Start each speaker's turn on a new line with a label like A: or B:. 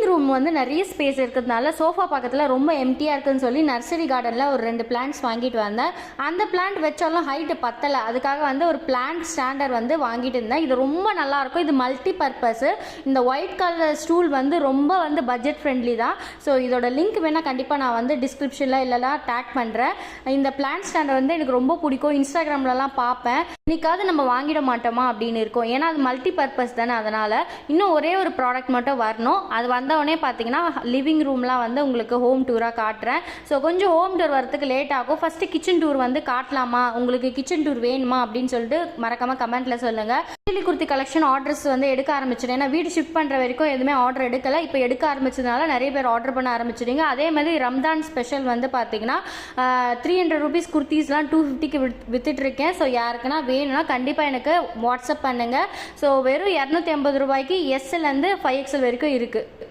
A: Room வந்து நிறைய space இருக்கிறதுனால சோஃபா பக்கத்தில் ரொம்ப எம்டியாக இருக்குதுன்னு சொல்லி நர்சரி கார்டனில் ஒரு 2 பிளான்ட்ஸ் வாங்கிட்டு வந்தேன். அந்த பிளான்ட் வச்சாலும் ஹைட்டு பத்தலை, அதுக்காக வந்து ஒரு பிளான்ட் ஸ்டாண்டர் வந்து வாங்கிட்டு இருந்தேன். இது ரொம்ப நல்லாயிருக்கும். இது மல்டி பர்பஸு. இந்த ஒயிட் கலர் ஸ்டூல் வந்து ரொம்ப வந்து பட்ஜெட் ஃப்ரெண்ட்லி தான். ஸோ இதோட லிங்க் வேணால் கண்டிப்பாக நான் வந்து டிஸ்கிரிப்ஷனில் இல்லைனா டேக் பண்ணுறேன். இந்த பிளான்ட் ஸ்டாண்டர் வந்து எனக்கு ரொம்ப பிடிக்கும். இன்ஸ்டாகிராம்லலாம் பார்ப்பேன், இன்னைக்காவது நம்ம வாங்கிட மாட்டோமா அப்படின்னு இருக்கும். ஏன்னா அது மல்டி பர்பஸ் தானே. அதனால் இன்னும் ஒரே ஒரு ப்ராடக்ட் மட்டும் வரணும். அது வந்தவொடனே பார்த்தீங்கன்னா லிவிங் ரூம்லாம் வந்து உங்களுக்கு ஹோம் டூராக காட்டுறேன். ஸோ கொஞ்சம் ஹோம் டூர் வரதுக்கு லேட் ஆகும். ஃபஸ்ட்டு கிச்சன் டூர் வந்து காட்டலாமா, உங்களுக்கு கிச்சன் டூர் வேணுமா அப்படின்னு சொல்லிட்டு மறக்காமல் கமெண்ட்டில் சொல்லுங்கள். சில்லி குர்த்தி கலெக்ஷன் ஆர்டர்ஸ் வந்து எடுக்க ஆரம்பிச்சிட்டேன். ஏன்னா வீடு ஷிஃப்ட் பண்ணுற வரைக்கும் எதுவுமே ஆர்டர் எடுக்கலை. இப்போ எடுக்க ஆரம்பிச்சதுனால நிறைய பேர் ஆர்டர் பண்ண ஆரம்பிச்சிடுங்க. அதே மாதிரி ரம்ஜான் ஸ்பெஷல் வந்து பார்த்தீங்கன்னா 300 ரூபீஸ் குர்த்திஸ்லாம் 250க்கு வித்துட்ருக்கேன். ஸோ யாருக்குன்னா வேணும்னா கண்டிப்பாக எனக்கு வாட்ஸ்அப் பண்ணுங்கள். ஸோ வெறும் 250 ரூபாய்க்கு எஸ்லேருந்து 5XL வரைக்கும் இருக்குது.